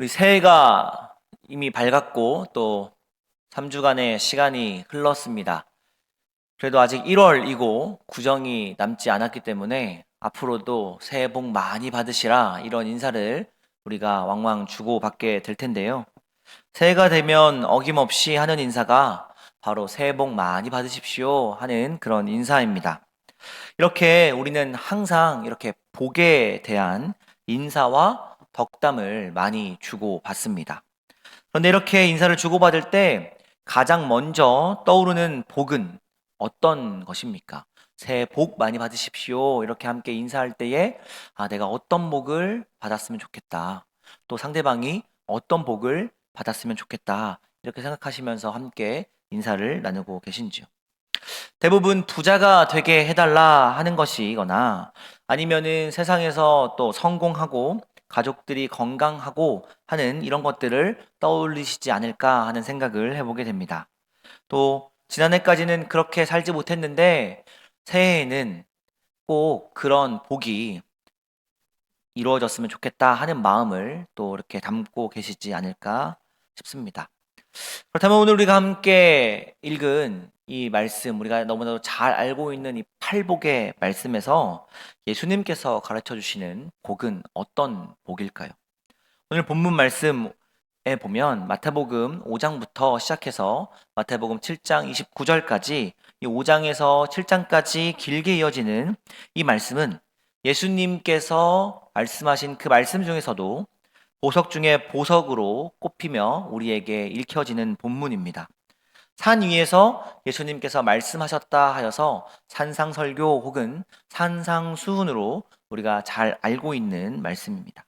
우리 새해가 이미 밝았고 또 3주간의 시간이 흘렀습니다. 그래도 아직 1월이고 구정이 남지 않았기 때문에 앞으로도 새해 복 많이 받으시라 이런 인사를 우리가 왕왕 주고받게 될 텐데요. 새해가 되면 어김없이 하는 인사가 바로 새해 복 많이 받으십시오 하는 그런 인사입니다. 이렇게 우리는 항상 이렇게 복에 대한 인사와 덕담을 많이 주고받습니다. 그런데 이렇게 인사를 주고받을 때 가장 먼저 떠오르는 복은 어떤 것입니까? 새해 복 많이 받으십시오. 이렇게 함께 인사할 때에 내가 어떤 복을 받았으면 좋겠다. 또 상대방이 어떤 복을 받았으면 좋겠다. 이렇게 생각하시면서 함께 인사를 나누고 계신지요? 대부분 부자가 되게 해달라 하는 것이거나 아니면은 세상에서 또 성공하고 가족들이 건강하고 하는 이런 것들을 떠올리시지 않을까 하는 생각을 해보게 됩니다. 또 지난해까지는 그렇게 살지 못했는데 새해에는 꼭 그런 복이 이루어졌으면 좋겠다 하는 마음을 또 이렇게 담고 계시지 않을까 싶습니다. 그렇다면 오늘 우리가 함께 읽은 이 말씀, 우리가 너무나도 잘 알고 있는 이 팔복의 말씀에서 예수님께서 가르쳐 주시는 복은 어떤 복일까요? 오늘 본문 말씀에 보면 마태복음 5장부터 시작해서 마태복음 7장 29절까지 이 5장에서 7장까지 길게 이어지는 이 말씀은 예수님께서 말씀하신 그 말씀 중에서도 보석 중에 보석으로 꼽히며 우리에게 읽혀지는 본문입니다. 산 위에서 예수님께서 말씀하셨다 하여서 산상설교 혹은 산상수훈으로 우리가 잘 알고 있는 말씀입니다.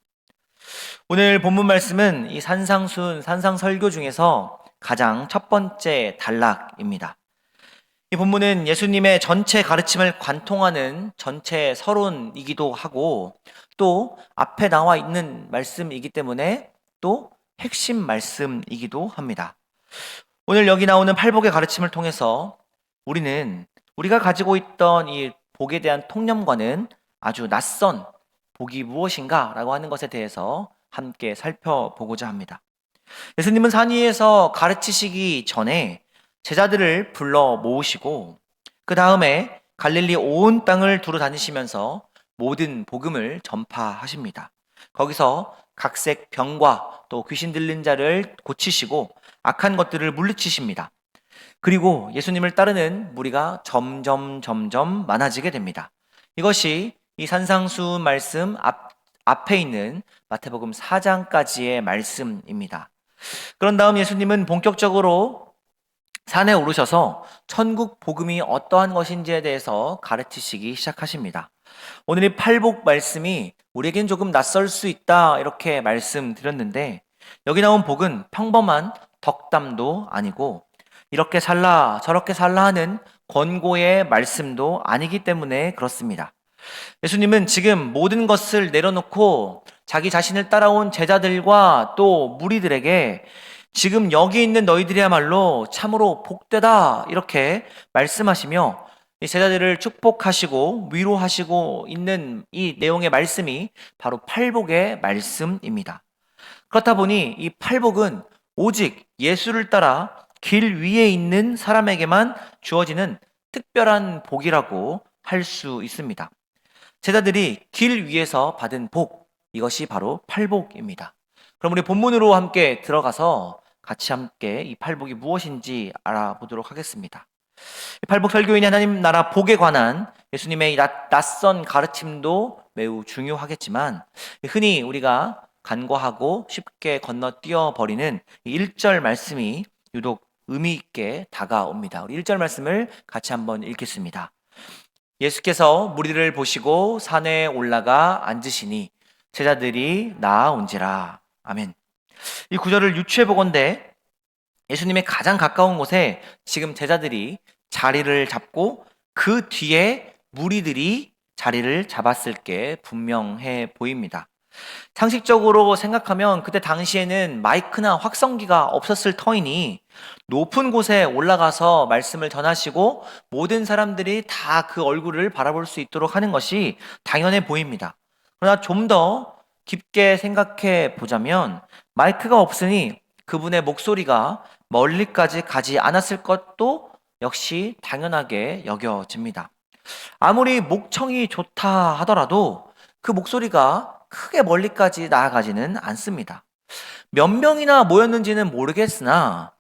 오늘 본문 말씀은 이 산상수훈, 산상설교 중에서 가장 첫 번째 단락입니다. 이 본문은 예수님의 전체 가르침을 관통하는 전체 서론이기도 하고 또 앞에 나와 있는 말씀이기 때문에 또 핵심 말씀이기도 합니다. 오늘 여기 나오는 팔복의 가르침을 통해서 우리는 우리가 가지고 있던 이 복에 대한 통념과는 아주 낯선 복이 무엇인가 라고 하는 것에 대해서 함께 살펴보고자 합니다. 예수님은 산 위에서 가르치시기 전에 제자들을 불러 모으시고 그 다음에 갈릴리 온 땅을 두루 다니시면서 모든 복음을 전파하십니다. 거기서 각색 병과 또 귀신 들린 자를 고치시고 악한 것들을 물리치십니다. 그리고 예수님을 따르는 무리가 점점 많아지게 됩니다. 이것이 이 산상수훈 말씀 앞에 있는 마태복음 4장까지의 말씀입니다. 그런 다음 예수님은 본격적으로 산에 오르셔서 천국 복음이 어떠한 것인지에 대해서 가르치시기 시작하십니다. 오늘 이 팔복 말씀이 우리에겐 조금 낯설 수 있다 이렇게 말씀드렸는데 여기 나온 복은 평범한 덕담도 아니고 이렇게 살라 저렇게 살라 하는 권고의 말씀도 아니기 때문에 그렇습니다. 예수님은 지금 모든 것을 내려놓고 자기 자신을 따라온 제자들과 또 무리들에게 지금 여기 있는 너희들이야말로 참으로 복되다 이렇게 말씀하시며 이 제자들을 축복하시고 위로하시고 있는 이 내용의 말씀이 바로 팔복의 말씀입니다. 그렇다 보니 이 팔복은 오직 예수를 따라 길 위에 있는 사람에게만 주어지는 특별한 복이라고 할 수 있습니다. 제자들이 길 위에서 받은 복, 이것이 바로 팔복입니다. 그럼 우리 본문으로 함께 들어가서 같이 함께 이 팔복이 무엇인지 알아보도록 하겠습니다. 이 팔복 설교인이 하나님 나라 복에 관한 예수님의 낯선 가르침도 매우 중요하겠지만 흔히 우리가 간과하고 쉽게 건너뛰어 버리는 1절 말씀이 유독 의미 있게 다가옵니다. 우리 1절 말씀을 같이 한번 읽겠습니다. 예수께서 무리를 보시고 산에 올라가 앉으시니 제자들이 나아온지라. 아멘. 이 구절을 유추해 보건대 예수님의 가장 가까운 곳에 지금 제자들이 자리를 잡고 그 뒤에 무리들이 자리를 잡았을 게 분명해 보입니다. 상식적으로 생각하면 그때 당시에는 마이크나 확성기가 없었을 터이니 높은 곳에 올라가서 말씀을 전하시고 모든 사람들이 다 그 얼굴을 바라볼 수 있도록 하는 것이 당연해 보입니다. 그러나 좀 더 깊게 생각해 보자면 마이크가 없으니 그분의 목소리가 멀리까지 가지 않았을 것도 역시 당연하게 여겨집니다. 아무리 목청이 좋다 하더라도 그 목소리가 크게 멀리까지 나아가지는 않습니다. 몇 명이나 모였는지는 모르겠으나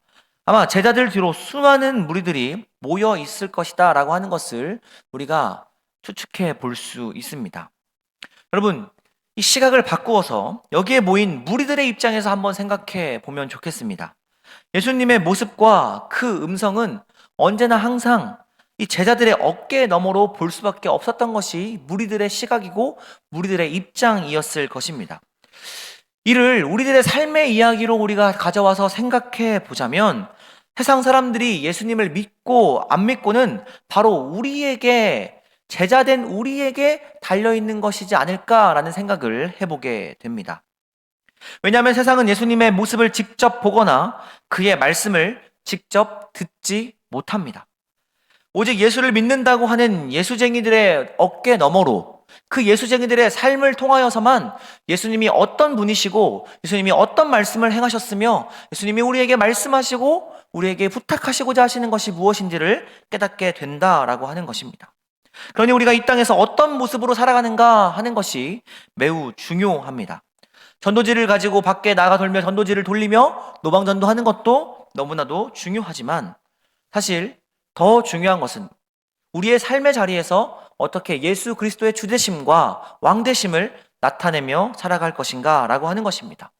아마 제자들 뒤로 수많은 무리들이 모여 있을 것이다 라고 하는 것을 우리가 추측해 볼 수 있습니다. 여러분, 이 시각을 바꾸어서 여기에 모인 무리들의 입장에서 한번 생각해 보면 좋겠습니다. 예수님의 모습과 그 음성은 언제나 항상 이 제자들의 어깨 너머로 볼 수밖에 없었던 것이 무리들의 시각이고 무리들의 입장이었을 것입니다. 이를 우리들의 삶의 이야기로 우리가 가져와서 생각해 보자면 세상 사람들이 예수님을 믿고 안 믿고는 바로 우리에게, 제자된 우리에게 달려있는 것이지 않을까라는 생각을 해보게 됩니다. 왜냐하면 세상은 예수님의 모습을 직접 보거나 그의 말씀을 직접 듣지 못합니다. 오직 예수를 믿는다고 하는 예수쟁이들의 어깨 너머로 그 예수쟁이들의 삶을 통하여서만 예수님이 어떤 분이시고 예수님이 어떤 말씀을 행하셨으며 예수님이 우리에게 말씀하시고 우리에게 부탁하시고자 하시는 것이 무엇인지를 깨닫게 된다라고 하는 것입니다. 그러니 우리가 이 땅에서 어떤 모습으로 살아가는가 하는 것이 매우 중요합니다. 전도지를 가지고 밖에 나가 돌며 전도지를 돌리며 노방전도하는 것도 너무나도 중요하지만 사실 더 중요한 것은 우리의 삶의 자리에서 어떻게 예수 그리스도의 주되심과 왕되심을 나타내며 살아갈 것인가 라고 하는 것입니다.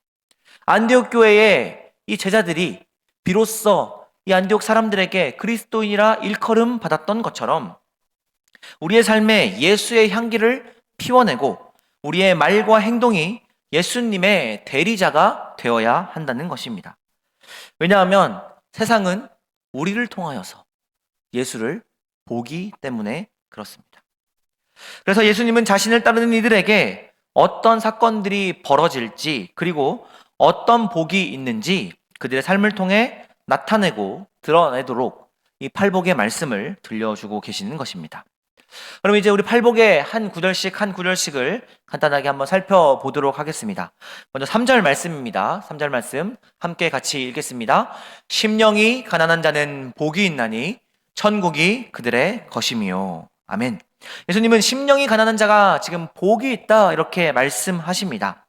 안디옥 교회의 이 제자들이 비로소 이 안디옥 사람들에게 그리스도인이라 일컬음 받았던 것처럼 우리의 삶에 예수의 향기를 피워내고 우리의 말과 행동이 예수님의 대리자가 되어야 한다는 것입니다. 왜냐하면 세상은 우리를 통하여서 예수를 보기 때문에 그렇습니다. 그래서 예수님은 자신을 따르는 이들에게 어떤 사건들이 벌어질지 그리고 어떤 복이 있는지 그들의 삶을 통해 나타내고 드러내도록 이 팔복의 말씀을 들려주고 계시는 것입니다. 그럼 이제 우리 팔복의 한 구절씩을 간단하게 한번 살펴보도록 하겠습니다. 먼저 3절 말씀입니다. 3절 말씀 함께 같이 읽겠습니다. 심령이 가난한 자는 복이 있나니 천국이 그들의 것임이요. 아멘. 예수님은 심령이 가난한 자가 지금 복이 있다 이렇게 말씀하십니다.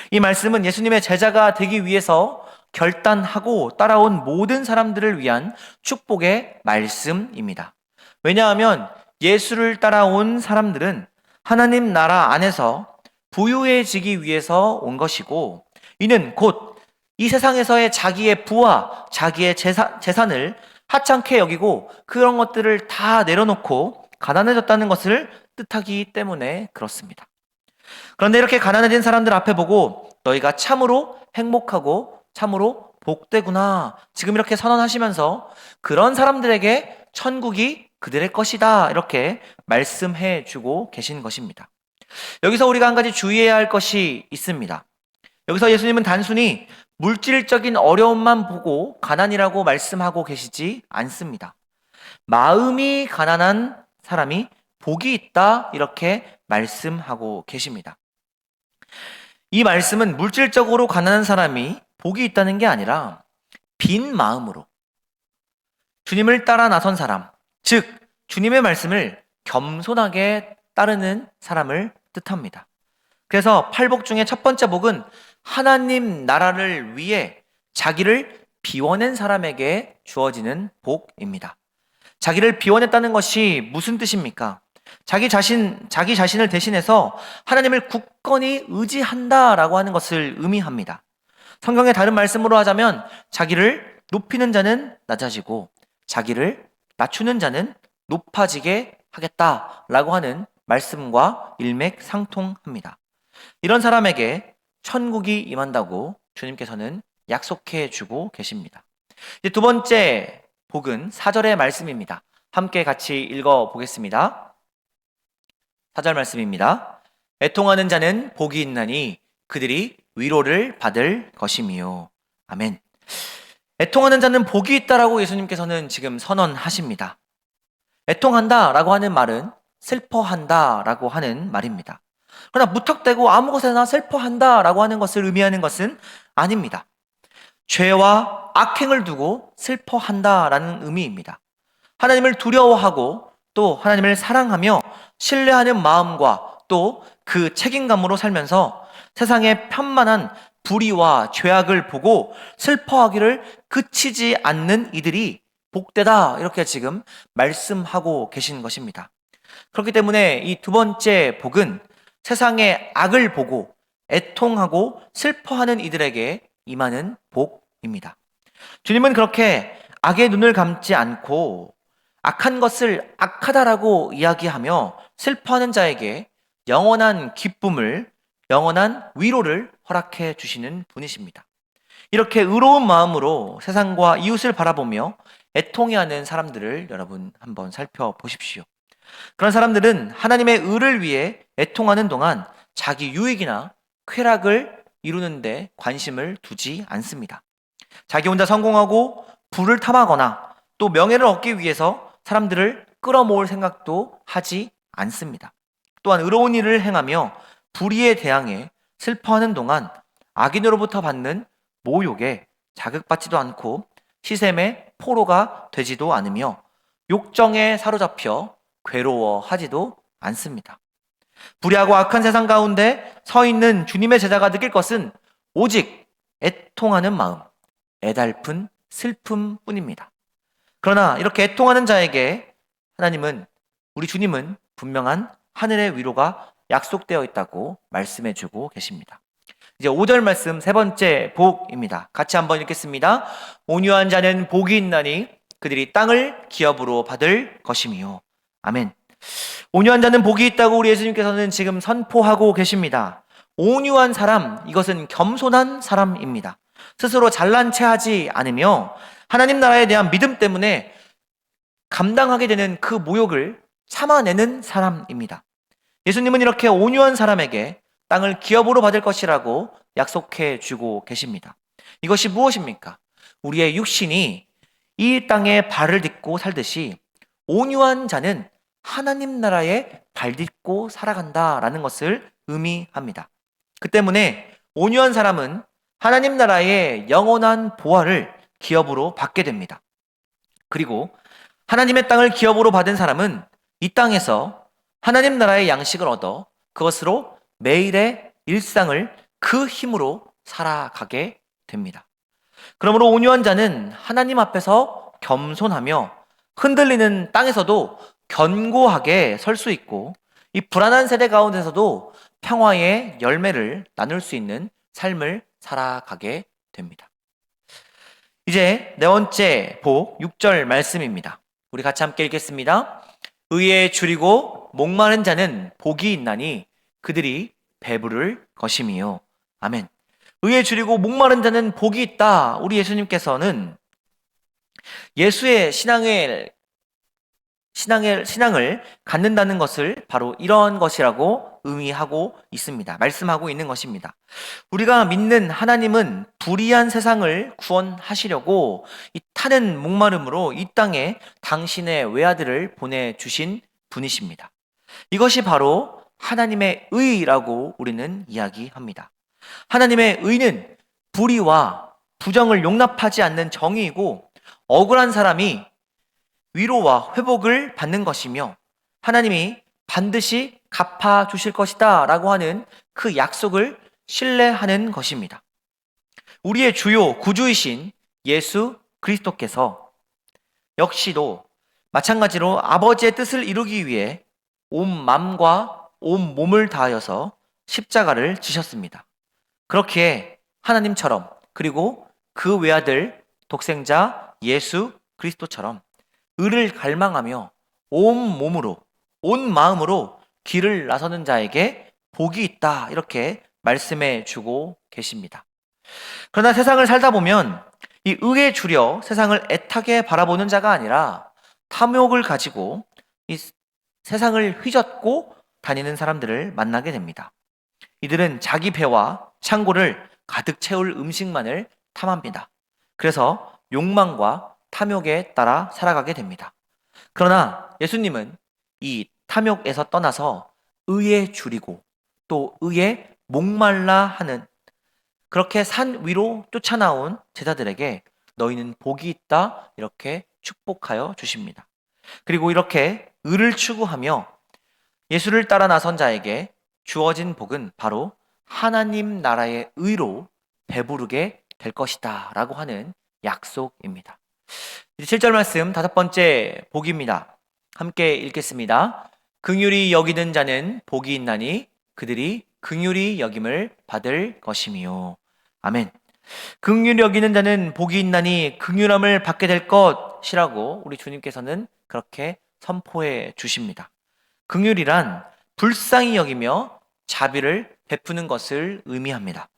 이 말씀은 예수님의 제자가 되기 위해서 결단하고 따라온 모든 사람들을 위한 축복의 말씀입니다. 왜냐하면 예수를 따라온 사람들은 하나님 나라 안에서 부유해지기 위해서 온 것이고 이는 곧 이 세상에서의 자기의 부와 자기의 재산을 하찮게 여기고 그런 것들을 다 내려놓고 가난해졌다는 것을 뜻하기 때문에 그렇습니다. 그런데 이렇게 가난해진 사람들 앞에 보고 너희가 참으로 행복하고 참으로 복되구나 지금 이렇게 선언하시면서 그런 사람들에게 천국이 그들의 것이다 이렇게 말씀해 주고 계신 것입니다. 여기서 우리가 한 가지 주의해야 할 것이 있습니다. 여기서 예수님은 단순히 물질적인 어려움만 보고 가난이라고 말씀하고 계시지 않습니다. 마음이 가난한 사람이 복이 있다 이렇게 말씀하고 계십니다. 이 말씀은 물질적으로 가난한 사람이 복이 있다는 게 아니라 빈 마음으로 주님을 따라 나선 사람, 즉 주님의 말씀을 겸손하게 따르는 사람을 뜻합니다. 그래서 팔복 중에 첫 번째 복은 하나님 나라를 위해 자기를 비워낸 사람에게 주어지는 복입니다. 자기를 비워냈다는 것이 무슨 뜻입니까? 자기 자신을 대신해서 하나님을 굳건히 의지한다라고 하는 것을 의미합니다. 성경의 다른 말씀으로 하자면 자기를 높이는 자는 낮아지고 자기를 낮추는 자는 높아지게 하겠다라고 하는 말씀과 일맥상통합니다. 이런 사람에게 천국이 임한다고 주님께서는 약속해 주고 계십니다. 이제 두 번째 복은 4절의 말씀입니다. 함께 같이 읽어 보겠습니다. 4절 말씀입니다. 애통하는 자는 복이 있나니 그들이 위로를 받을 것임이요. 아멘. 애통하는 자는 복이 있다라고 예수님께서는 지금 선언하십니다. 애통한다라고 하는 말은 슬퍼한다라고 하는 말입니다. 그러나 무턱대고 아무 것에나 슬퍼한다라고 하는 것을 의미하는 것은 아닙니다. 죄와 악행을 두고 슬퍼한다라는 의미입니다. 하나님을 두려워하고 또 하나님을 사랑하며 신뢰하는 마음과 또 그 책임감으로 살면서 세상의 편만한 불의와 죄악을 보고 슬퍼하기를 그치지 않는 이들이 복되다, 이렇게 지금 말씀하고 계신 것입니다. 그렇기 때문에 이 두 번째 복은 세상의 악을 보고 애통하고 슬퍼하는 이들에게 임하는 복입니다. 주님은 그렇게 악의 눈을 감지 않고 악한 것을 악하다라고 이야기하며 슬퍼하는 자에게 영원한 기쁨을, 영원한 위로를 허락해 주시는 분이십니다. 이렇게 의로운 마음으로 세상과 이웃을 바라보며 애통해하는 사람들을 여러분 한번 살펴보십시오. 그런 사람들은 하나님의 의를 위해 애통하는 동안 자기 유익이나 쾌락을 이루는데 관심을 두지 않습니다. 자기 혼자 성공하고 부를 탐하거나 또 명예를 얻기 위해서 사람들을 끌어모을 생각도 하지 않습니다. 또한 의로운 일을 행하며 불의에 대항해 슬퍼하는 동안 악인으로부터 받는 모욕에 자극받지도 않고 시샘의 포로가 되지도 않으며 욕정에 사로잡혀 괴로워하지도 않습니다. 불의하고 악한 세상 가운데 서 있는 주님의 제자가 느낄 것은 오직 애통하는 마음, 애달픈 슬픔뿐입니다. 그러나 이렇게 애통하는 자에게 하나님은, 우리 주님은 분명한 하늘의 위로가 약속되어 있다고 말씀해 주고 계십니다. 이제 5절 말씀, 세 번째 복입니다. 같이 한번 읽겠습니다. 온유한 자는 복이 있나니 그들이 땅을 기업으로 받을 것이미요. 아멘. 온유한 자는 복이 있다고 우리 예수님께서는 지금 선포하고 계십니다. 온유한 사람, 이것은 겸손한 사람입니다. 스스로 잘난 체 하지 않으며 하나님 나라에 대한 믿음 때문에 감당하게 되는 그 모욕을 참아내는 사람입니다. 예수님은 이렇게 온유한 사람에게 땅을 기업으로 받을 것이라고 약속해 주고 계십니다. 이것이 무엇입니까? 우리의 육신이 이 땅에 발을 딛고 살듯이 온유한 자는 하나님 나라에 발 딛고 살아간다라는 것을 의미합니다. 그 때문에 온유한 사람은 하나님 나라의 영원한 보화를 기업으로 받게 됩니다. 그리고 하나님의 땅을 기업으로 받은 사람은 이 땅에서 하나님 나라의 양식을 얻어 그것으로 매일의 일상을 그 힘으로 살아가게 됩니다. 그러므로 온유한 자는 하나님 앞에서 겸손하며 흔들리는 땅에서도 견고하게 설 수 있고 이 불안한 세대 가운데서도 평화의 열매를 나눌 수 있는 삶을 살아가게 됩니다. 이제 네 번째 복 6절 말씀입니다. 우리 같이 함께 읽겠습니다. 의에 줄이고 목마른 자는 복이 있나니 그들이 배부를 것임이요. 아멘. 의에 줄이고 목마른 자는 복이 있다. 우리 예수님께서는 예수의 신앙을 갖는다는 것을 바로 이런 것이라고 의미하고 있습니다. 말씀하고 있는 것입니다. 우리가 믿는 하나님은 불의한 세상을 구원하시려고 이 타는 목마름으로 이 땅에 당신의 외아들을 보내주신 분이십니다. 이것이 바로 하나님의 의라고 우리는 이야기합니다. 하나님의 의는 불의와 부정을 용납하지 않는 정의이고 억울한 사람이 위로와 회복을 받는 것이며 하나님이 반드시 갚아주실 것이다 라고 하는 그 약속을 신뢰하는 것입니다. 우리의 주요 구주이신 예수 그리스도께서 역시도 마찬가지로 아버지의 뜻을 이루기 위해 온 마음과 온 몸을 다하여서 십자가를 지셨습니다. 그렇기에 하나님처럼 그리고 그 외아들 독생자 예수 그리스도처럼 의를 갈망하며 온 몸으로 온 마음으로 길을 나서는 자에게 복이 있다, 이렇게 말씀해 주고 계십니다. 그러나 세상을 살다 보면 이 의에 줄여 세상을 애타게 바라보는 자가 아니라 탐욕을 가지고 이 세상을 휘젓고 다니는 사람들을 만나게 됩니다. 이들은 자기 배와 창고를 가득 채울 음식만을 탐합니다. 그래서 욕망과 탐욕에 따라 살아가게 됩니다. 그러나 예수님은 이 탐욕에서 떠나서 의에 줄이고 또 의에 목말라 하는 그렇게 산 위로 쫓아나온 제자들에게 너희는 복이 있다 이렇게 축복하여 주십니다. 그리고 이렇게 의를 추구하며 예수를 따라 나선 자에게 주어진 복은 바로 하나님 나라의 의로 배부르게 될 것이다 라고 하는 약속입니다. 7절 말씀 다섯 번째 복입니다. 함께 읽겠습니다. 긍휼히 여기는 자는 복이 있나니 그들이 긍휼히 여김을 받을 것이미요. 아멘. 긍휼히 여기는 자는 복이 있나니 긍휼함을 받게 될 것이라고 우리 주님께서는 그렇게 선포해 주십니다. 긍휼이란 불쌍히 여기며 자비를 베푸는 것을 의미합니다.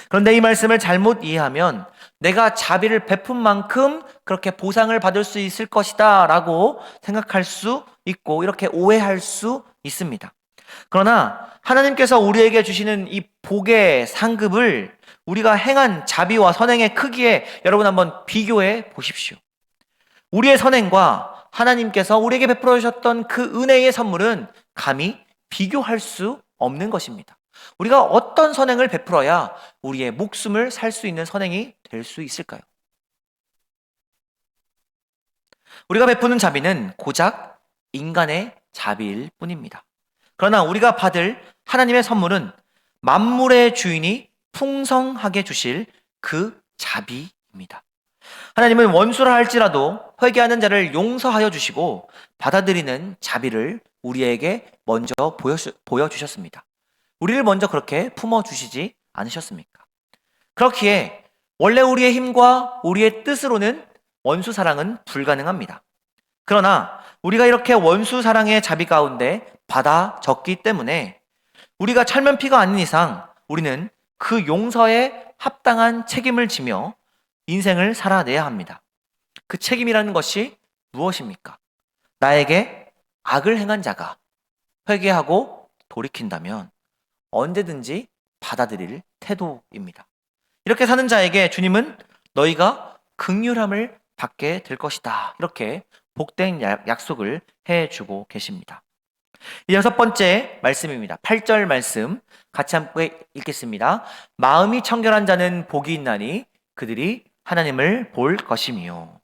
그런데 이 말씀을 잘못 이해하면 내가 자비를 베푼 만큼 그렇게 보상을 받을 수 있을 것이다 라고 생각할 수 있고 이렇게 오해할 수 있습니다. 그러나 하나님께서 우리에게 주시는 이 복의 상급을 우리가 행한 자비와 선행의 크기에 여러분 한번 비교해 보십시오. 우리의 선행과 하나님께서 우리에게 베풀어 주셨던 그 은혜의 선물은 감히 비교할 수 없는 것입니다. 우리가 어떤 선행을 베풀어야 우리의 목숨을 살 수 있는 선행이 될 수 있을까요? 우리가 베푸는 자비는 고작 인간의 자비일 뿐입니다. 그러나 우리가 받을 하나님의 선물은 만물의 주인이 풍성하게 주실 그 자비입니다. 하나님은 원수라 할지라도 회개하는 자를 용서하여 주시고 받아들이는 자비를 우리에게 먼저 보여주셨습니다. 우리를 먼저 그렇게 품어주시지 않으셨습니까? 그렇기에 원래 우리의 힘과 우리의 뜻으로는 원수 사랑은 불가능합니다. 그러나 우리가 이렇게 원수 사랑의 자비 가운데 받아졌기 때문에 우리가 철면피가 아닌 이상 우리는 그 용서에 합당한 책임을 지며 인생을 살아내야 합니다. 그 책임이라는 것이 무엇입니까? 나에게 악을 행한 자가 회개하고 돌이킨다면 언제든지 받아들일 태도입니다. 이렇게 사는 자에게 주님은 너희가 긍휼함을 받게 될 것이다. 이렇게 복된 약속을 해주고 계십니다. 여섯 번째 말씀입니다. 8절 말씀 같이 함께 읽겠습니다. 마음이 청결한 자는 복이 있나니 그들이 하나님을 볼 것이며.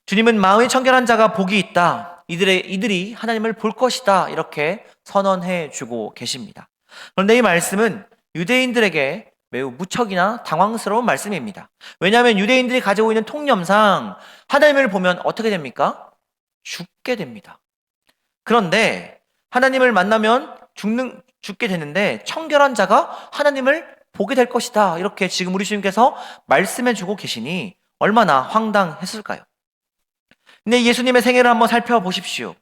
주님은 마음이 청결한 자가 복이 있다. 이들이 하나님을 볼 것이다. 이렇게 선언해 주고 계십니다. 그런데 이 말씀은 유대인들에게 매우 무척이나 당황스러운 말씀입니다. 왜냐하면 유대인들이 가지고 있는 통념상 하나님을 보면 어떻게 됩니까? 죽게 됩니다. 그런데 하나님을 만나면 죽게 되는데 청결한 자가 하나님을 보게 될 것이다. 이렇게 지금 우리 주님께서 말씀해 주고 계시니 얼마나 황당했을까요? 근데 예수님의 생애를 한번 살펴보십시오.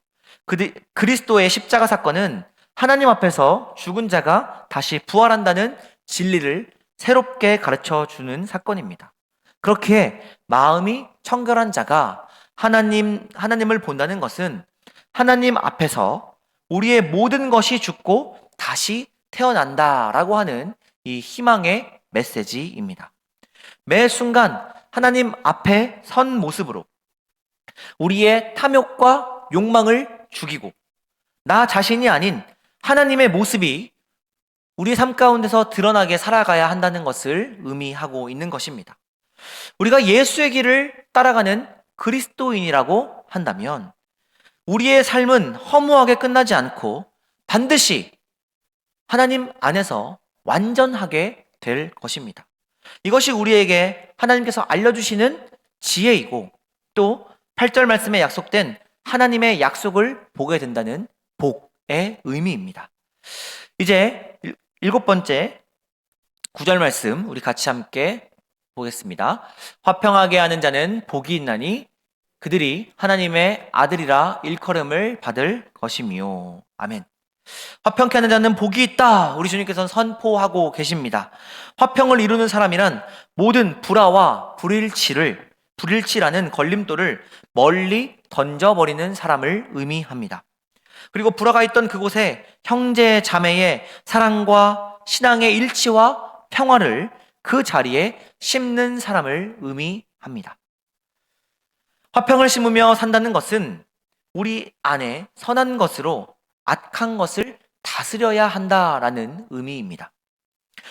그리스도의 십자가 사건은 하나님 앞에서 죽은 자가 다시 부활한다는 진리를 새롭게 가르쳐 주는 사건입니다. 그렇기에 마음이 청결한 자가 하나님을 본다는 것은 하나님 앞에서 우리의 모든 것이 죽고 다시 태어난다라고 하는 이 희망의 메시지입니다. 매 순간 하나님 앞에 선 모습으로 우리의 탐욕과 욕망을 죽이고 나 자신이 아닌 하나님의 모습이 우리 삶 가운데서 드러나게 살아가야 한다는 것을 의미하고 있는 것입니다. 우리가 예수의 길을 따라가는 그리스도인이라고 한다면 우리의 삶은 허무하게 끝나지 않고 반드시 하나님 안에서 완전하게 될 것입니다. 이것이 우리에게 하나님께서 알려주시는 지혜이고 또 8절 말씀에 약속된 하나님의 약속을 보게 된다는 복의 의미입니다. 이제 일곱 번째 9절 말씀 우리 같이 함께 보겠습니다. 화평하게 하는 자는 복이 있나니 그들이 하나님의 아들이라 일컬음을 받을 것이미요. 아멘. 화평케 하는 자는 복이 있다. 우리 주님께서는 선포하고 계십니다. 화평을 이루는 사람이란 모든 불화와 불일치라는 걸림돌을 멀리 던져버리는 사람을 의미합니다. 그리고 불화가 있던 그곳에 형제 자매의 사랑과 신앙의 일치와 평화를 그 자리에 심는 사람을 의미합니다. 화평을 심으며 산다는 것은 우리 안에 선한 것으로 악한 것을 다스려야 한다라는 의미입니다.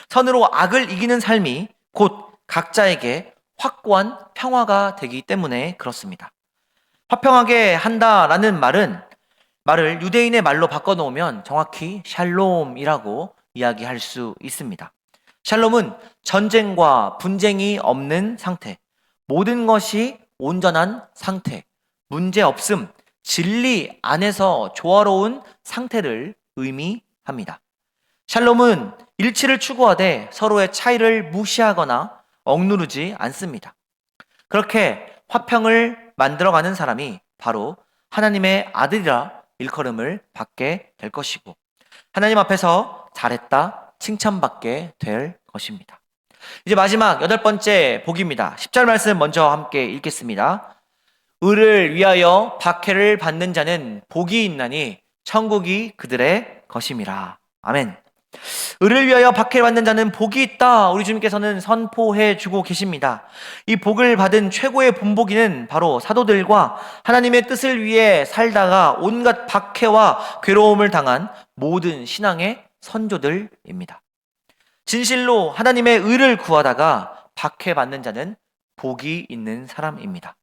선으로 악을 이기는 삶이 곧 각자에게 확고한 평화가 되기 때문에 그렇습니다. 화평하게 한다라는 말을 유대인의 말로 바꿔놓으면 정확히 샬롬이라고 이야기할 수 있습니다. 샬롬은 전쟁과 분쟁이 없는 상태, 모든 것이 온전한 상태, 문제 없음, 진리 안에서 조화로운 상태를 의미합니다. 샬롬은 일치를 추구하되 서로의 차이를 무시하거나 억누르지 않습니다. 그렇게 화평을 만들어가는 사람이 바로 하나님의 아들이라 일컬음을 받게 될 것이고 하나님 앞에서 잘했다 칭찬받게 될 것입니다. 이제 마지막 8번째 복입니다. 10절 말씀 먼저 함께 읽겠습니다. 의를 위하여 박해를 받는 자는 복이 있나니 천국이 그들의 것임이라. 아멘. 의를 위하여 박해를 받는 자는 복이 있다. 우리 주님께서는 선포해 주고 계십니다. 이 복을 받은 최고의 본보기는 바로 사도들과 하나님의 뜻을 위해 살다가 온갖 박해와 괴로움을 당한 모든 신앙의 선조들입니다. 진실로 하나님의 의를 구하다가 박해받는 자는 복이 있는 사람입니다.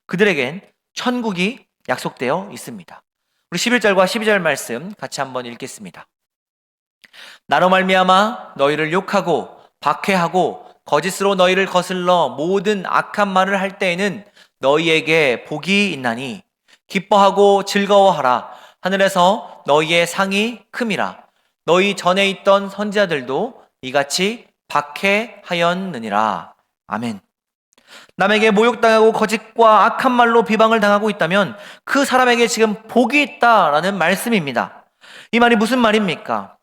그들에겐 천국이 약속되어 있습니다. 우리 11절과 12절 말씀 같이 한번 읽겠습니다. 나로 말미암아 너희를 욕하고 박해하고 거짓으로 너희를 거슬러 모든 악한 말을 할 때에는 너희에게 복이 있나니 기뻐하고 즐거워하라. 하늘에서 너희의 상이 큼이라. 너희 전에 있던 선지자들도 이같이 박해하였느니라. 아멘. 남에게 모욕당하고 거짓과 악한 말로 비방을 당하고 있다면 그 사람에게 지금 복이 있다라는 말씀입니다. 이 말이 무슨 말입니까?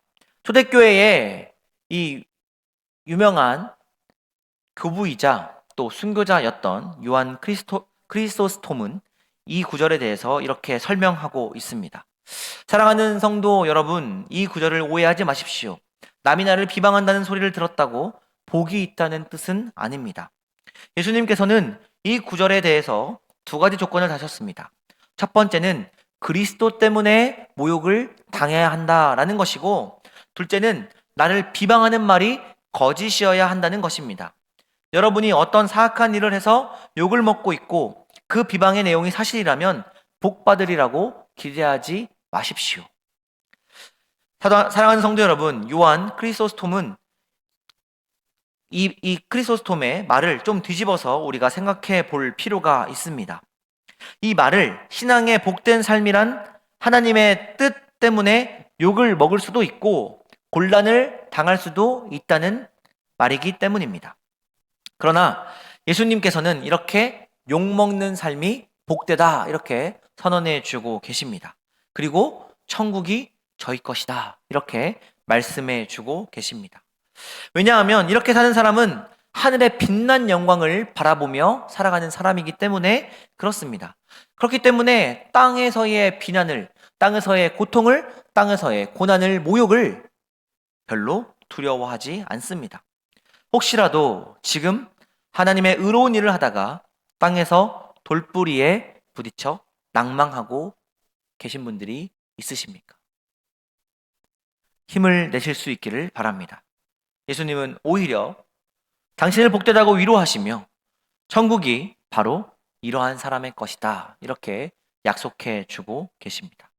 초대교회의 이 유명한 교부이자 또 순교자였던 요한 크리소스톰은 이 구절에 대해서 이렇게 설명하고 있습니다. 사랑하는 성도 여러분, 이 구절을 오해하지 마십시오. 남이 나를 비방한다는 소리를 들었다고 복이 있다는 뜻은 아닙니다. 예수님께서는 이 구절에 대해서 두 가지 조건을 다셨습니다. 첫 번째는 그리스도 때문에 모욕을 당해야 한다라는 것이고, 둘째는 나를 비방하는 말이 거짓이어야 한다는 것입니다. 여러분이 어떤 사악한 일을 해서 욕을 먹고 있고 그 비방의 내용이 사실이라면 복 받으리라고 기대하지 마십시오. 사랑하는 성도 여러분, 요한 크리소스톰은 이 크리소스톰의 말을 좀 뒤집어서 우리가 생각해 볼 필요가 있습니다. 이 말을 신앙의 복된 삶이란 하나님의 뜻 때문에 욕을 먹을 수도 있고 곤란을 당할 수도 있다는 말이기 때문입니다. 그러나 예수님께서는 이렇게 욕먹는 삶이 복되다 이렇게 선언해 주고 계십니다. 그리고 천국이 저희 것이다 이렇게 말씀해 주고 계십니다. 왜냐하면 이렇게 사는 사람은 하늘의 빛난 영광을 바라보며 살아가는 사람이기 때문에 그렇습니다. 그렇기 때문에 땅에서의 비난을, 땅에서의 고통을, 땅에서의 고난을, 모욕을 별로 두려워하지 않습니다. 혹시라도 지금 하나님의 의로운 일을 하다가 땅에서 돌뿌리에 부딪혀 낭망하고 계신 분들이 있으십니까? 힘을 내실 수 있기를 바랍니다. 예수님은 오히려 당신을 복되다고 위로하시며 천국이 바로 이러한 사람의 것이다 이렇게 약속해 주고 계십니다.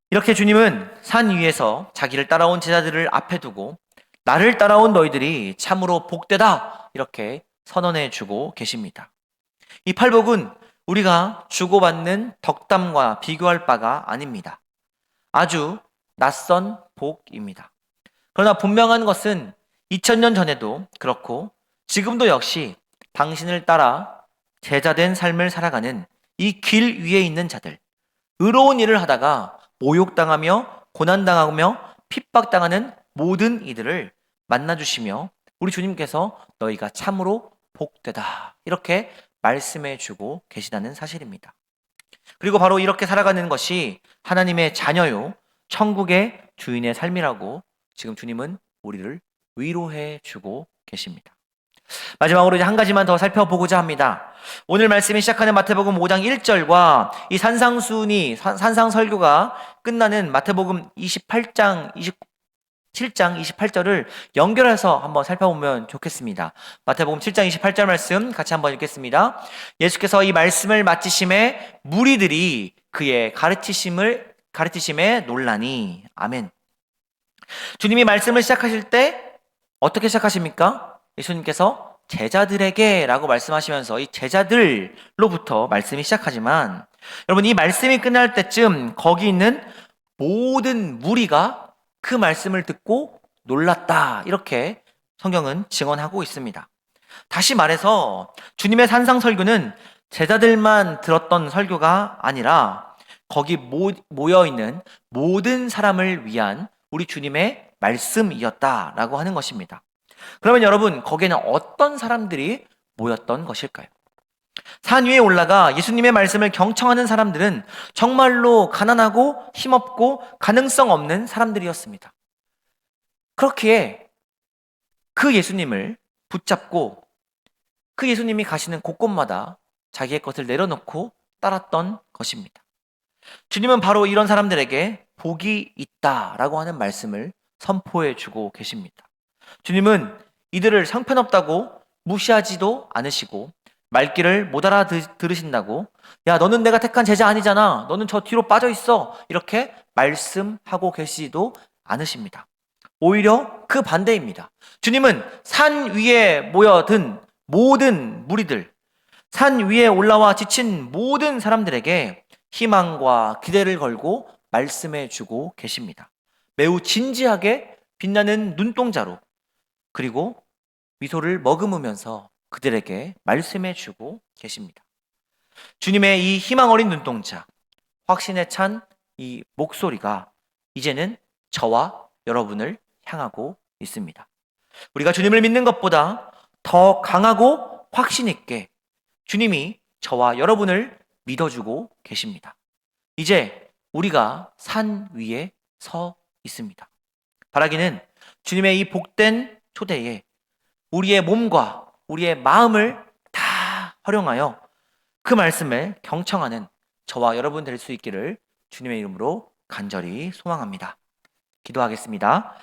이렇게 주님은 산 위에서 자기를 따라온 제자들을 앞에 두고 나를 따라온 너희들이 참으로 복되다 이렇게 선언해 주고 계십니다. 이 팔복은 우리가 주고받는 덕담과 비교할 바가 아닙니다. 아주 낯선 복입니다. 그러나 분명한 것은 2000년 전에도 그렇고 지금도 역시 당신을 따라 제자된 삶을 살아가는 이 길 위에 있는 자들, 의로운 일을 하다가 모욕당하며 고난당하며 핍박당하는 모든 이들을 만나주시며 우리 주님께서 너희가 참으로 복되다 이렇게 말씀해 주고 계시다는 사실입니다. 그리고 바로 이렇게 살아가는 것이 하나님의 자녀요 천국의 주인의 삶이라고 지금 주님은 우리를 위로해 주고 계십니다. 마지막으로 이제 한 가지만 더 살펴보고자 합니다. 오늘 말씀이 시작하는 마태복음 5장 1절과 이 산상설교가 끝나는 마태복음 28장 7장 28절을 연결해서 한번 살펴보면 좋겠습니다. 마태복음 7장 28절 말씀 같이 한번 읽겠습니다. 예수께서 이 말씀을 마치심에 무리들이 그의 가르치심에 놀라니. 아멘. 주님이 말씀을 시작하실 때 어떻게 시작하십니까? 예수님께서 제자들에게 라고 말씀하시면서 이 제자들로부터 말씀이 시작하지만, 여러분, 이 말씀이 끝날 때쯤 거기 있는 모든 무리가 그 말씀을 듣고 놀랐다, 이렇게 성경은 증언하고 있습니다. 다시 말해서 주님의 산상 설교는 제자들만 들었던 설교가 아니라 거기 모여 있는 모든 사람을 위한 우리 주님의 말씀이었다라고 하는 것입니다. 그러면 여러분, 거기에는 어떤 사람들이 모였던 것일까요? 산 위에 올라가 예수님의 말씀을 경청하는 사람들은 정말로 가난하고 힘없고 가능성 없는 사람들이었습니다. 그렇기에 그 예수님을 붙잡고 그 예수님이 가시는 곳곳마다 자기의 것을 내려놓고 따랐던 것입니다. 주님은 바로 이런 사람들에게 복이 있다라고 하는 말씀을 선포해 주고 계십니다. 주님은 이들을 형편없다고 무시하지도 않으시고 말귀를 못 알아들으신다고 야, 너는 내가 택한 제자 아니잖아, 너는 저 뒤로 빠져 있어, 이렇게 말씀하고 계시지도 않으십니다. 오히려 그 반대입니다. 주님은 산 위에 모여든 모든 무리들, 산 위에 올라와 지친 모든 사람들에게 희망과 기대를 걸고 말씀해 주고 계십니다. 매우 진지하게 빛나는 눈동자로, 그리고 미소를 머금으면서 그들에게 말씀해 주고 계십니다. 주님의 이 희망 어린 눈동자, 확신에 찬 이 목소리가 이제는 저와 여러분을 향하고 있습니다. 우리가 주님을 믿는 것보다 더 강하고 확신 있게 주님이 저와 여러분을 믿어주고 계십니다. 이제 우리가 산 위에 서 있습니다. 바라기는 주님의 이 복된 초대에 우리의 몸과 우리의 마음을 다 활용하여 그 말씀을 경청하는 저와 여러분 될 수 있기를 주님의 이름으로 간절히 소망합니다. 기도하겠습니다.